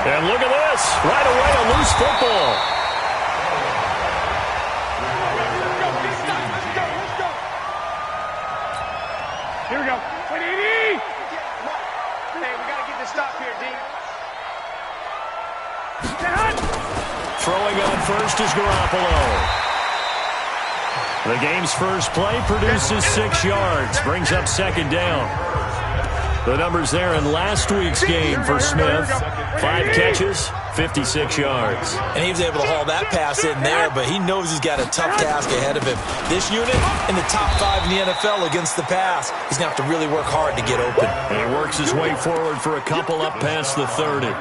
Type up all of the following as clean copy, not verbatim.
And look at this. Right away, a loose football. Here we go. Hey, we got to get this stop here, D. Throwing on first is Garoppolo. The game's first play produces 6 yards, brings up second down. The numbers there in last week's game for Smith. 5 catches, 56 yards. And he was able to haul that pass in there, but he knows he's got a tough task ahead of him. This unit in the top 5 in the NFL against the pass. He's going to have to really work hard to get open. And he works his way forward for a couple up past the 30.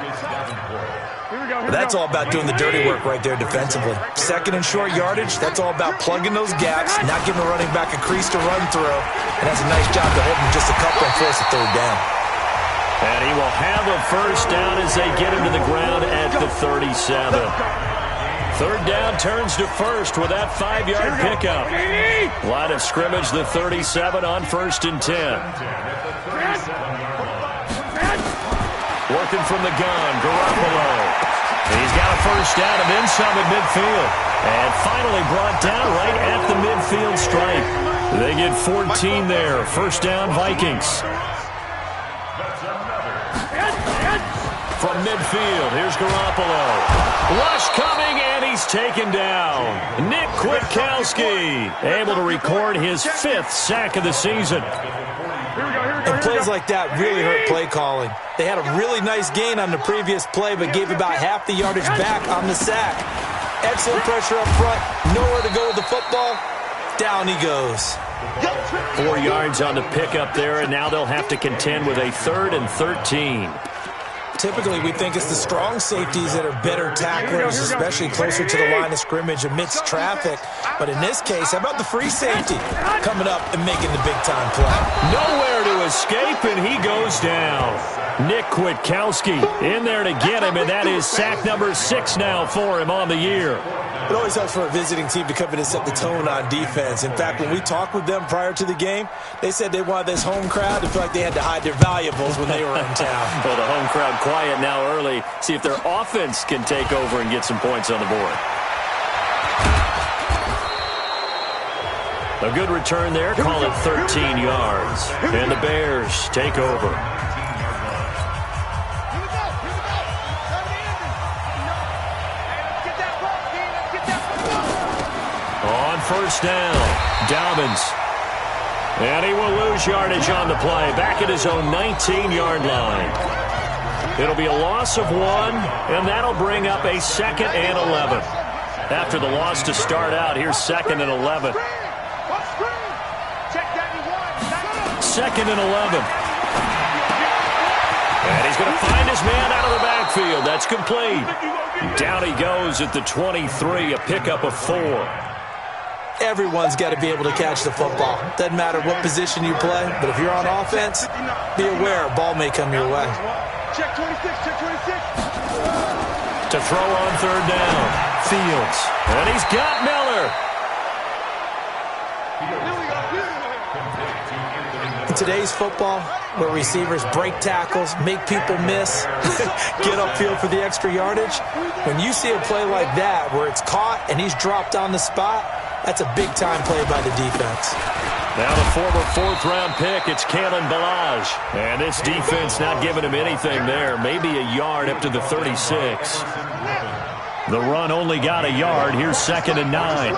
But that's all about doing the dirty work right there defensively. Second and short yardage, that's all about plugging those gaps, not giving the running back a crease to run through. And that's a nice job to hold him just a couple and force a third down. And he will have a first down as they get him to the ground at the 37. Third down turns to first with that 5-yard pickup. Line of scrimmage, the 37 on 1st and 10. Working from the gun, Garoppolo. He's got a first down and then some at midfield. And finally brought down right at the midfield stripe. They get 14 there. First down, Vikings. From midfield, here's Garoppolo. Rush coming, and he's taken down. Nick Kwiatkowski able to record his 5th sack of the season. And plays like that really hurt play calling. They had a really nice gain on the previous play, but gave about half the yardage back on the sack. Excellent pressure up front. Nowhere to go with the football. Down he goes. 4 yards on the pickup there, and now they'll have to contend with a 3rd and 13. Typically, we think it's the strong safeties that are better tacklers, especially closer to the line of scrimmage amidst traffic. But in this case, how about the free safety coming up and making the big-time play? Nowhere to escape, and he goes down. Nick Kwiatkowski in there to get him, and that is sack number 6 now for him on the year. It always helps for a visiting team to come in and set the tone on defense. In fact, when we talked with them prior to the game, they said they wanted this home crowd to feel like they had to hide their valuables when they were in town. Well, the home crowd quiet now early. See if their offense can take over and get some points on the board. A good return there. Call it 13 yards. And the Bears take over. On first down, Dobbins. And he will lose yardage on the play. Back at his own 19-yard line. It'll be a loss of 1, and that'll bring up a 2nd and 11. After the loss to start out, here's 2nd and 11. 2nd and 11. And he's going to find his man out of the backfield. That's complete. Down he goes at the 23, a pickup of 4. Everyone's got to be able to catch the football. Doesn't matter what position you play, but if you're on offense, be aware a ball may come your way. Check 26, check 26. To throw on third down, Fields. And he's got Miller. In today's football, where receivers break tackles, make people miss, get upfield for the extra yardage, when you see a play like that where it's caught and he's dropped on the spot, that's a big-time play by the defense. Now the former 4th-round pick, it's Kalen Ballage. And this defense not giving him anything there. Maybe a yard up to the 36. The run only got a yard. Here's 2nd and 9.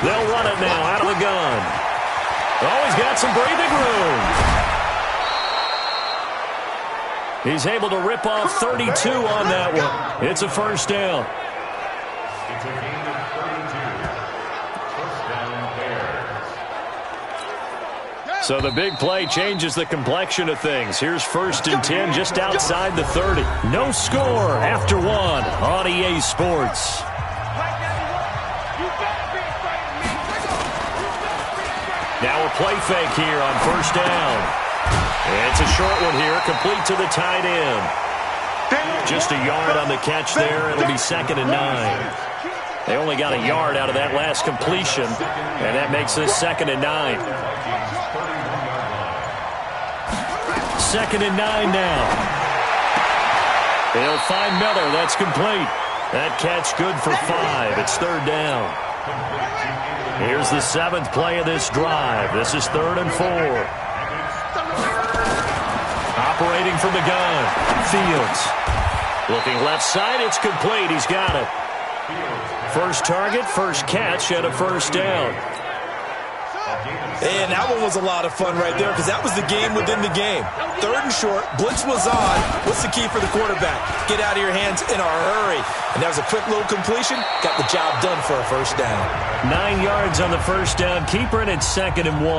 They'll run it now out of the gun. Oh, he's got some breathing room. He's able to rip off 32 on that one. It's a first down. So the big play changes the complexion of things. Here's 1st and 10 just outside the 30. No score after 1 on EA Sports. Now a play fake here on first down. It's a short one here, complete to the tight end. Just a yard on the catch there. It'll be 2nd and 9. They only got a yard out of that last completion, and that makes this 2nd and 9. 2nd and 9 now. He'll find Miller. That's complete. That catch good for 5. It's third down. Here's the 7th play of this drive. This is 3rd and 4. Operating from the gun. Fields. Looking left side. It's complete. He's got it. First target, first catch, and a first down. And that one was a lot of fun right there because that was the game within the game. 3rd and short, blitz was on. What's the key for the quarterback? Get out of your hands in a hurry. And that was a quick little completion. Got the job done for a first down. 9 yards on the first down keeper, and it's 2nd and 1.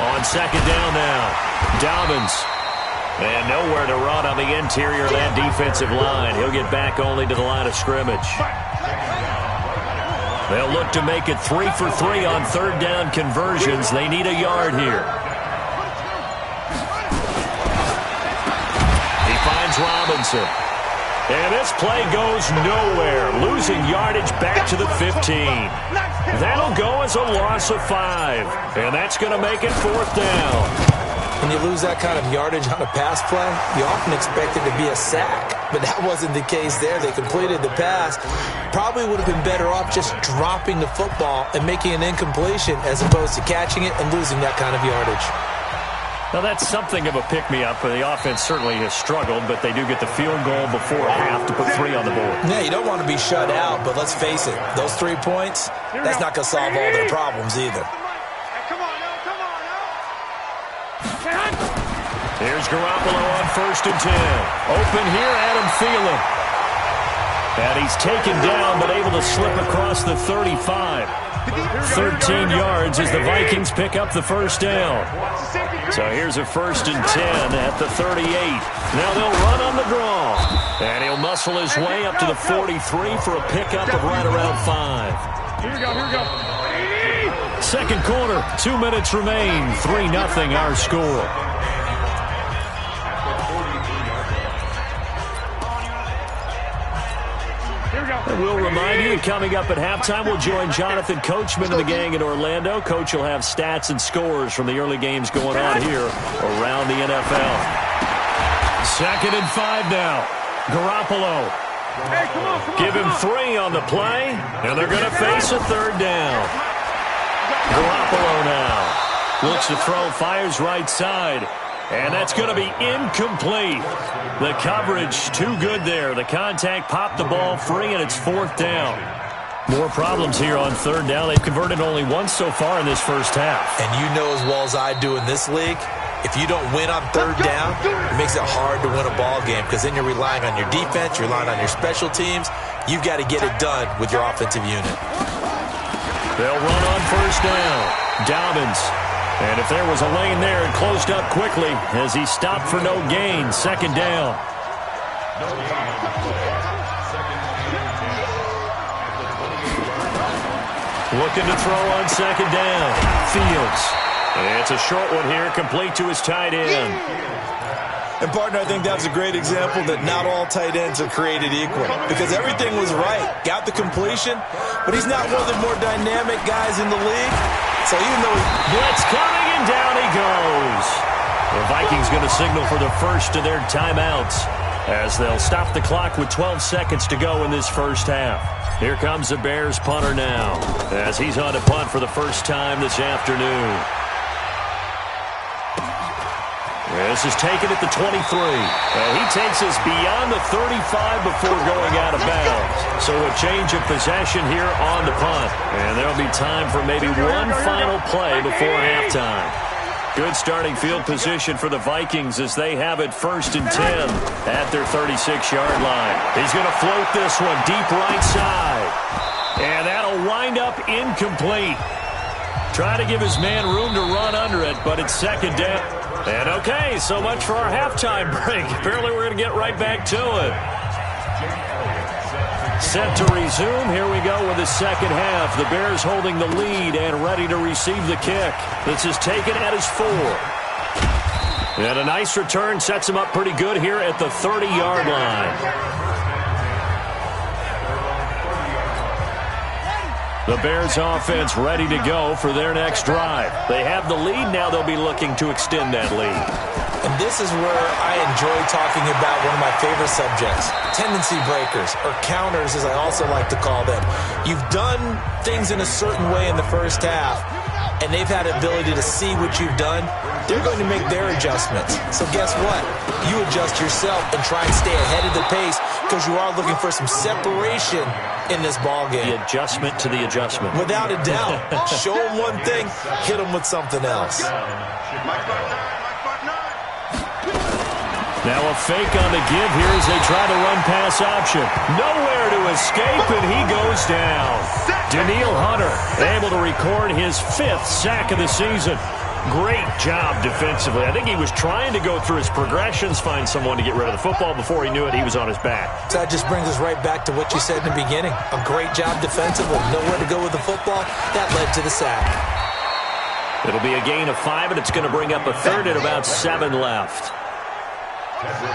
On 2nd down now, Dobbins. And nowhere to run on the interior of that defensive line. He'll get back only to the line of scrimmage. They'll look to make it 3 for 3 on 3rd down conversions. They need a yard here. He finds Robinson. And this play goes nowhere. Losing yardage back to the 15. That'll go as a loss of 5. And that's going to make it 4th down. When you lose that kind of yardage on a pass play, you often expect it to be a sack. But that wasn't the case there. They completed the pass. Probably would have been better off just dropping the football and making an incompletion as opposed to catching it and losing that kind of yardage. Now, that's something of a pick-me-up. The offense certainly has struggled, but they do get the field goal before half to put 3 on the board. Yeah, you don't want to be shut out, but let's face it, those 3 points, that's not going to solve all their problems either. Here's Garoppolo on 1st and 10. Open here, Adam Thielen. And he's taken down, but able to slip across the 35. 13 yards as the Vikings pick up the first down. So here's a 1st and 10 at the 38. Now they'll run on the draw. And he'll muscle his way up to the 43 for a pickup of right around 5. Here we go. 2nd quarter, 2 minutes remain. 3-0 our score. And we'll remind you that coming up at halftime, we'll join Jonathan Coachman and the gang in Orlando. Coach will have stats and scores from the early games going on here around the NFL. 2nd and 5 now. Garoppolo. Hey, come on. Give him 3 on the play, and they're going to face a 3rd down. Garoppolo now. Looks to throw, fires right side. And that's going to be incomplete. The coverage too good there. The contact popped the ball free, and it's 4th down. More problems here on 3rd down. They've converted only once so far in this first half. And you know as well as I do in this league, if you don't win on 3rd down, it makes it hard to win a ball game because then you're relying on your defense, you're relying on your special teams. You've got to get it done with your offensive unit. They'll run on 1st down. Dobbins. And if there was a lane there, it closed up quickly as he stopped for no gain. 2nd down. Looking to throw on 2nd down. Fields. And it's a short one here, complete to his tight end. And, partner, I think that's a great example that not all tight ends are created equal because everything was right. Got the completion, but he's not one of the more dynamic guys in the league. So even though blitz coming, and down he goes. The Vikings going to signal for the first of their timeouts as they'll stop the clock with 12 seconds to go in this first half. Here comes the Bears punter now as he's on to punt for the first time this afternoon. This is taken at the 23. And he takes us beyond the 35 before going out of bounds. So a change of possession here on the punt. And there'll be time for maybe one final play before halftime. Good starting field position for the Vikings as they have it 1st and 10 at their 36-yard line. He's going to float this one deep right side. And that'll wind up incomplete. Try to give his man room to run under it, but it's 2nd down. And okay, so much for our halftime break. Apparently we're going to get right back to it. Set to resume. Here we go with the second half. The Bears holding the lead and ready to receive the kick. This is taken at his 4. And a nice return sets him up pretty good here at the 30-yard line. The Bears offense ready to go for their next drive. They have the lead. Now they'll be looking to extend that lead. And this is where I enjoy talking about one of my favorite subjects, tendency breakers, or counters as I also like to call them. You've done things in a certain way in the first half, and they've had the ability to see what you've done. They're going to make their adjustments. So guess what? You adjust yourself and try and stay ahead of the pace because you are looking for some separation in this ball game. The adjustment to the adjustment. Without a doubt. Show them one thing, hit them with something else. Now a fake on the give here as they try to run pass option. Nowhere to escape, and he goes down. Daniil Hunter able to record his 5th sack of the season. Great job defensively. I think he was trying to go through his progressions, find someone to get rid of the football. Before he knew it, he was on his back. So that just brings us right back to what you said in the beginning. A great job defensively. Nowhere to go with the football. That led to the sack. It'll be a gain of 5, and it's going to bring up a third at about 7 left.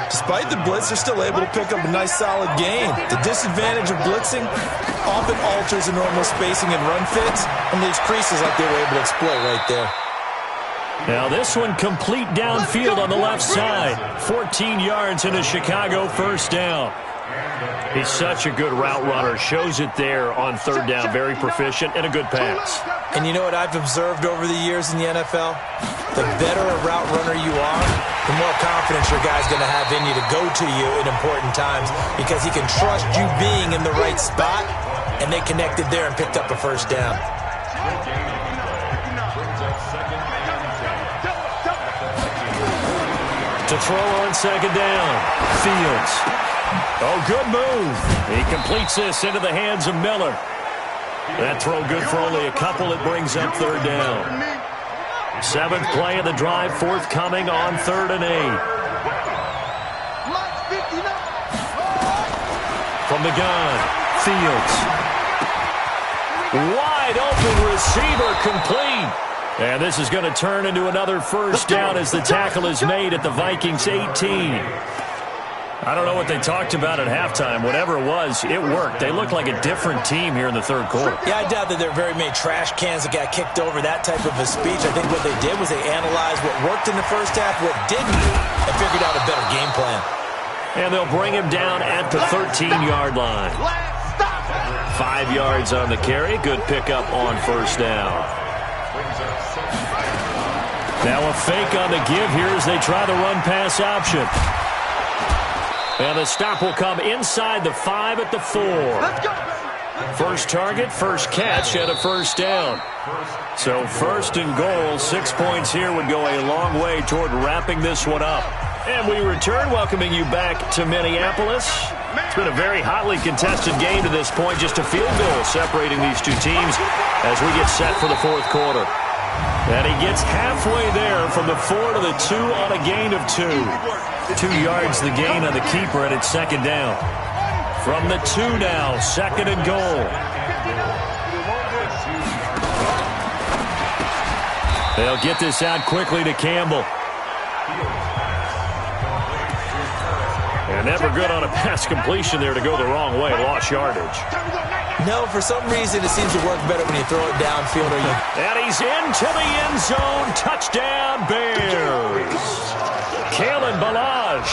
Despite the blitz, they're still able to pick up a nice, solid gain. The disadvantage of blitzing often alters the normal spacing and run fits and leaves creases like they were able to exploit right there. Now this one complete downfield on the left side. 14 yards and a Chicago first down. He's such a good route runner. Shows it there on 3rd down. Very proficient and a good pass. And you know what I've observed over the years in the NFL? The better a route runner you are, the more confidence your guy's going to have in you to go to you in important times because he can trust you being in the right spot, and they connected there and picked up a first down. To throw on 2nd down. Fields. Oh, good move. He completes this into the hands of Miller. That throw good for only a couple. It brings up 3rd down. 7th play of the drive, forthcoming on 3rd and 8. From the gun, Fields. Wide open receiver, complete. And this is going to turn into another first down as the tackle is made at the Vikings 18. I don't know what they talked about at halftime. Whatever it was, it worked. They looked like a different team here in the 3rd quarter. Yeah, I doubt that there are very many trash cans that got kicked over, that type of a speech. I think what they did was they analyzed what worked in the first half, what didn't, and figured out a better game plan. And they'll bring him down at the 13-yard line. 5 yards on the carry. Good pickup on first down. Now a fake on the give here as they try the run pass option. And the stop will come inside the 5 at the 4. First target, first catch, and a first down. So 1st and goal, 6 points here would go a long way toward wrapping this one up. And we return, welcoming you back to Minneapolis. It's been a very hotly contested game to this point. Just a field goal separating these two teams as we get set for the 4th quarter. And he gets halfway there from the 4 to the 2 on a gain of 2. 2 yards the gain on the keeper, and it's 2nd down. From the 2 now, 2nd and goal. They'll get this out quickly to Campbell. And never good on a pass completion there to go the wrong way. Lost yardage. No, for some reason it seems to work better when you throw it downfield. And he's into the end zone. Touchdown, Bears. Kalen Ballage,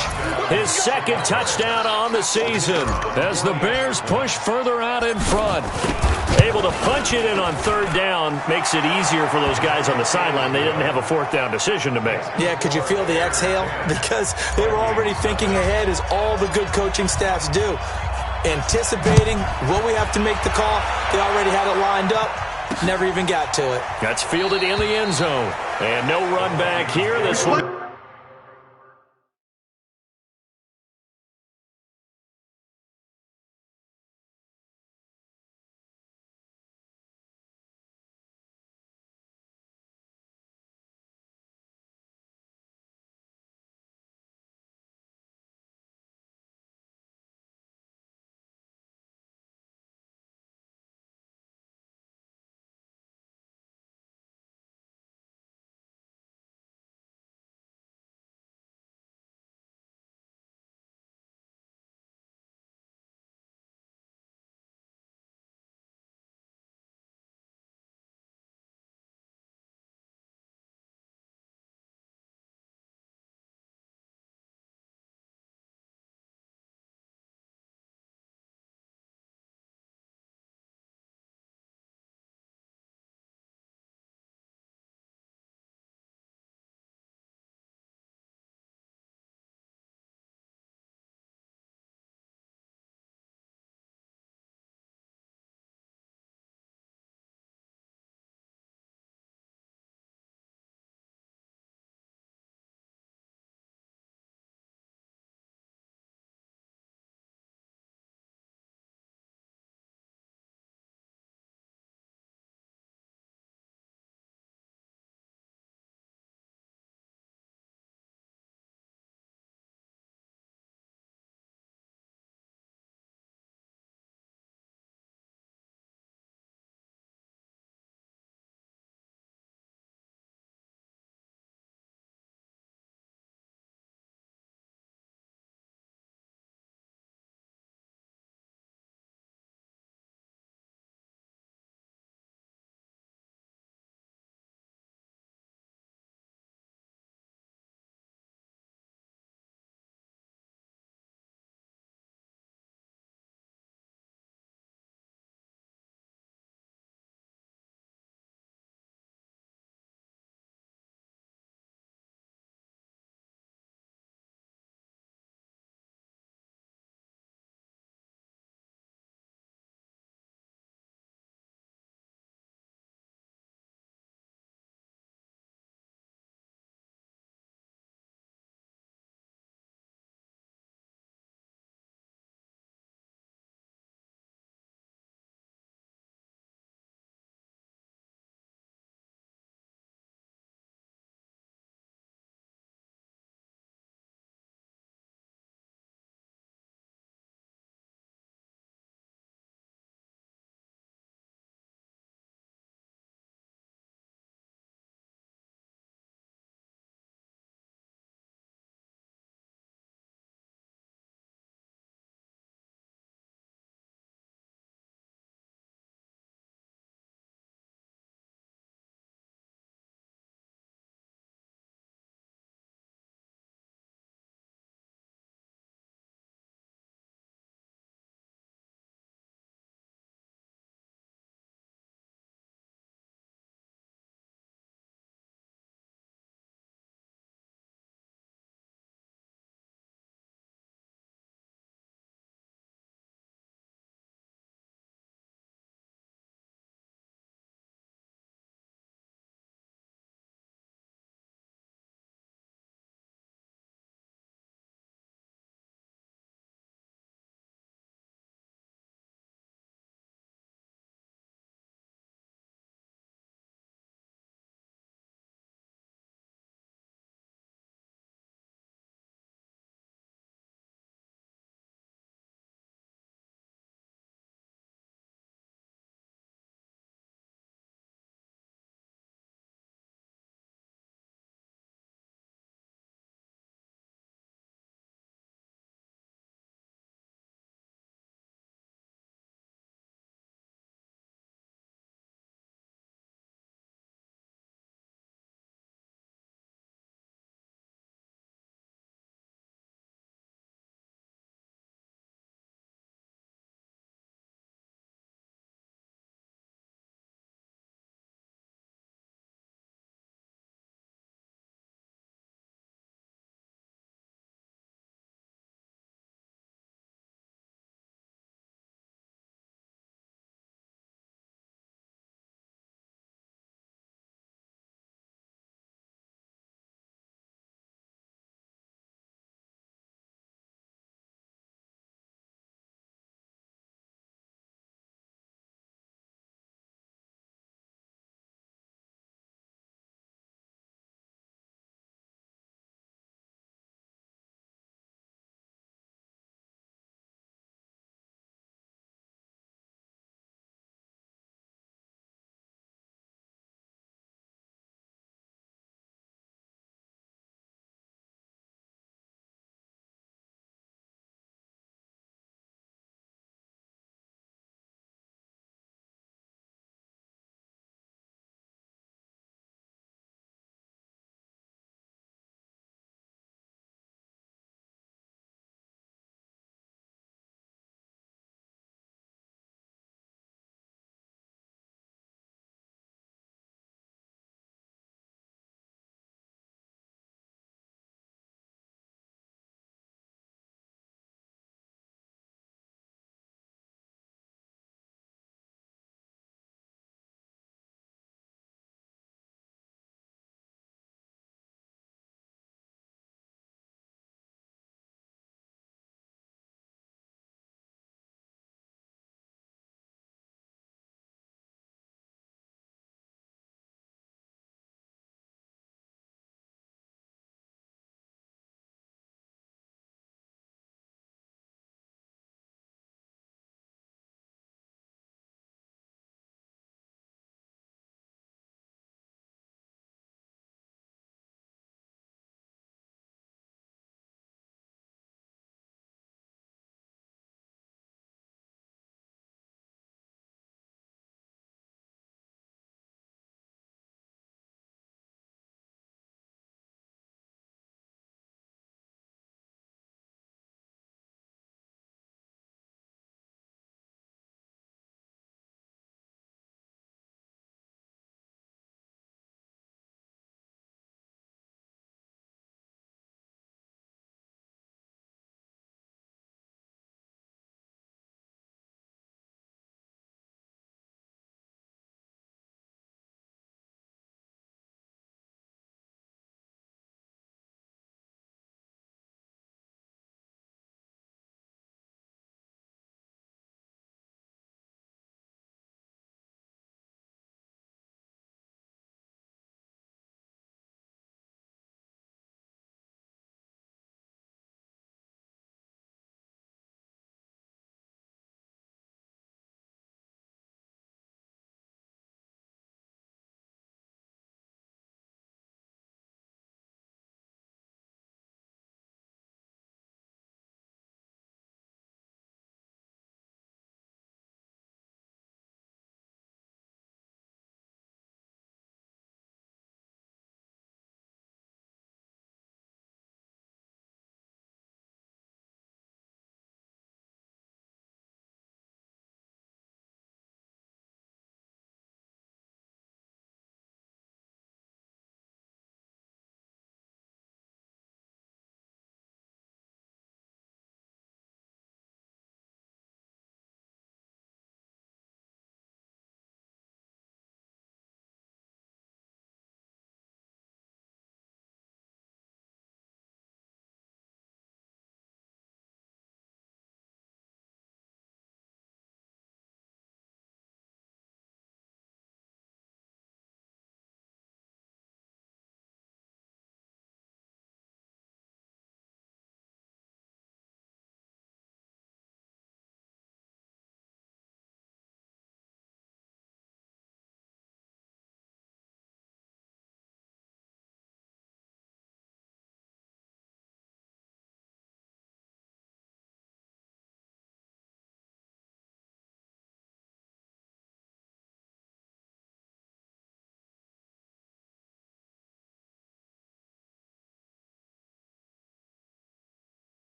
his 2nd touchdown on the season as the Bears push further out in front. Able to punch it in on 3rd down makes it easier for those guys on the sideline. They didn't have a 4th down decision to make. Yeah, could you feel the exhale? Because they were already thinking ahead, as all the good coaching staffs do. Anticipating what we have to make the call. They already had it lined up. Never even got to it. That's fielded in the end zone. And no run back here. This one.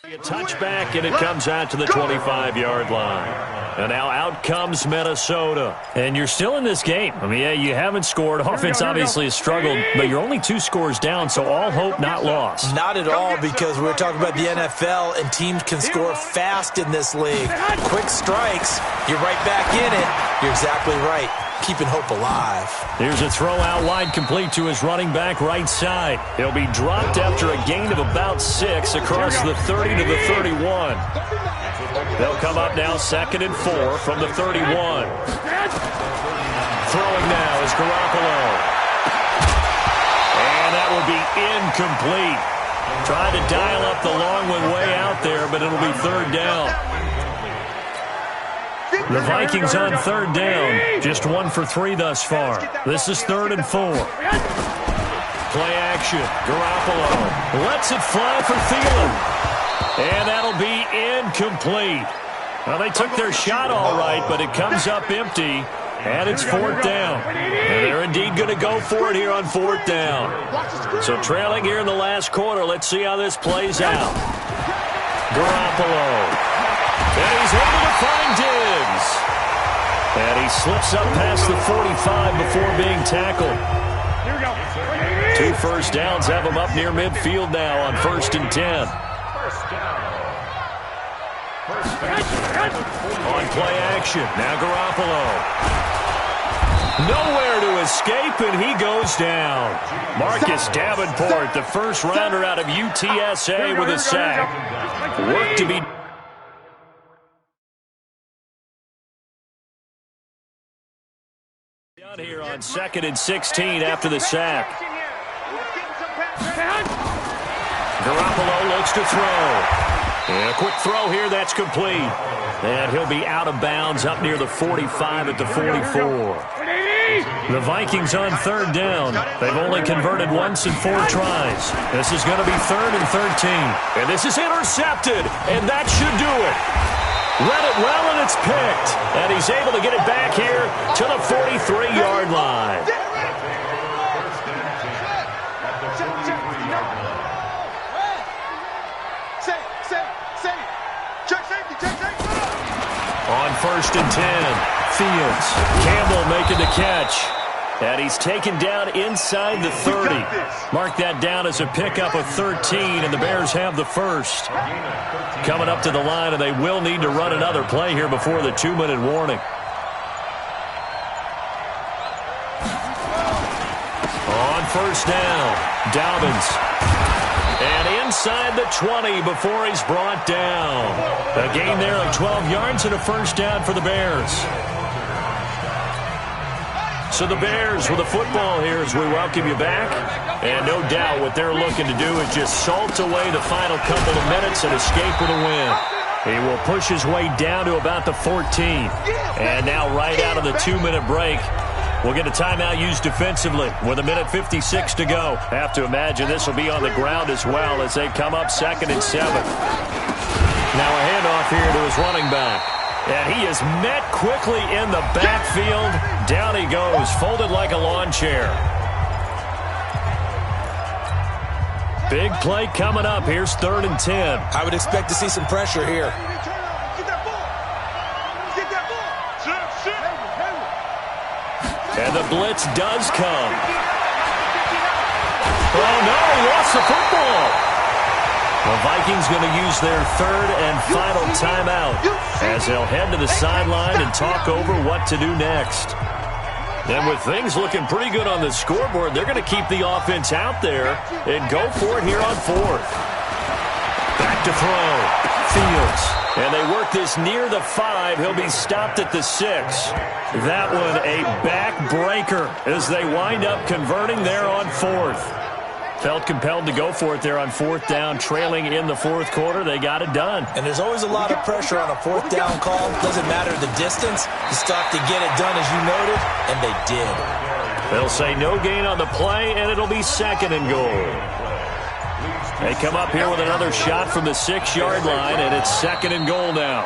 A touchback, and it comes out to the 25-yard line. And now out comes Minnesota. And you're still in this game. I mean, yeah, you haven't scored. Offense obviously has struggled, but you're only 2 scores down, so all hope not lost. Not at all, because we're talking about the NFL, and teams can score fast in this league. Quick strikes, you're right back in it. You're exactly right. Keeping hope alive. Here's a throw out wide, complete to his running back right side. He'll be dropped after a gain of about 6 across the 30 to the 31. They'll come up now 2nd and 4 from the 31. Throwing now is Garoppolo. And that will be incomplete. Tried to dial up the long one way out there, but it'll be 3rd down. The Vikings on 3rd down. Just 1 for 3 thus far. This is 3rd and 4. Play action. Garoppolo lets it fly for Thielen. And that'll be incomplete. Well, they took their shot all right, but it comes up empty, and it's 4th down. And they're indeed going to go for it here on 4th down. So trailing here in the last quarter, let's see how this plays out. Garoppolo. And he's able to find Diggs. And he slips up past the 45 before being tackled. 2 first downs have him up near midfield now on 1st and 10. On play action, now Garoppolo. Nowhere to escape, and he goes down. Marcus Davenport, the first rounder out of UTSA with a sack. Work to be done here on 2nd and 16 after the sack. Garoppolo looks to throw. And a quick throw here, that's complete. And he'll be out of bounds up near the 45 at the 44. The Vikings on 3rd down. They've only converted once in 4 tries. This is going to be 3rd and 13. And this is intercepted, and that should do it. Read it well, and it's picked. And he's able to get it back here to the 43-yard line. On 1st and 10, Fields. Campbell making the catch. And he's taken down inside the 30. Mark that down as a pickup of 13, and the Bears have the first. Coming up to the line, and they will need to run another play here before the 2-minute warning. On 1st down, Dobbins. And inside the 20 before he's brought down. A gain there of 12 yards and a first down for the Bears. So the Bears with the football here as we welcome you back. And no doubt what they're looking to do is just salt away the final couple of minutes and escape with a win. He will push his way down to about the 14. And now right out of the 2-minute break, we'll get a timeout used defensively with 1:56 to go. Have to imagine this will be on the ground as well as they come up 2nd and 7. Now a handoff here to his running back. And he is met quickly in the backfield. Down he goes, folded like a lawn chair. Big play coming up. Here's 3rd and 10. I would expect to see some pressure here. And the blitz does come. Oh, no, he lost the football. The Vikings going to use their 3rd and final timeout as they'll head to the sideline and talk over what to do next. And with things looking pretty good on the scoreboard, they're going to keep the offense out there and go for it here on 4th. Back to throw. Fields. And they work this near the 5. He'll be stopped at the 6. That one a backbreaker as they wind up converting there on 4th. Felt compelled to go for it there on 4th down, trailing in the 4th quarter. They got it done. And there's always a lot of pressure on a 4th down call. Doesn't matter the distance. You stop to get it done as you noted, and they did. They'll say no gain on the play, and it'll be 2nd and goal. They come up here with another shot from the 6-yard line, and it's 2nd and goal now.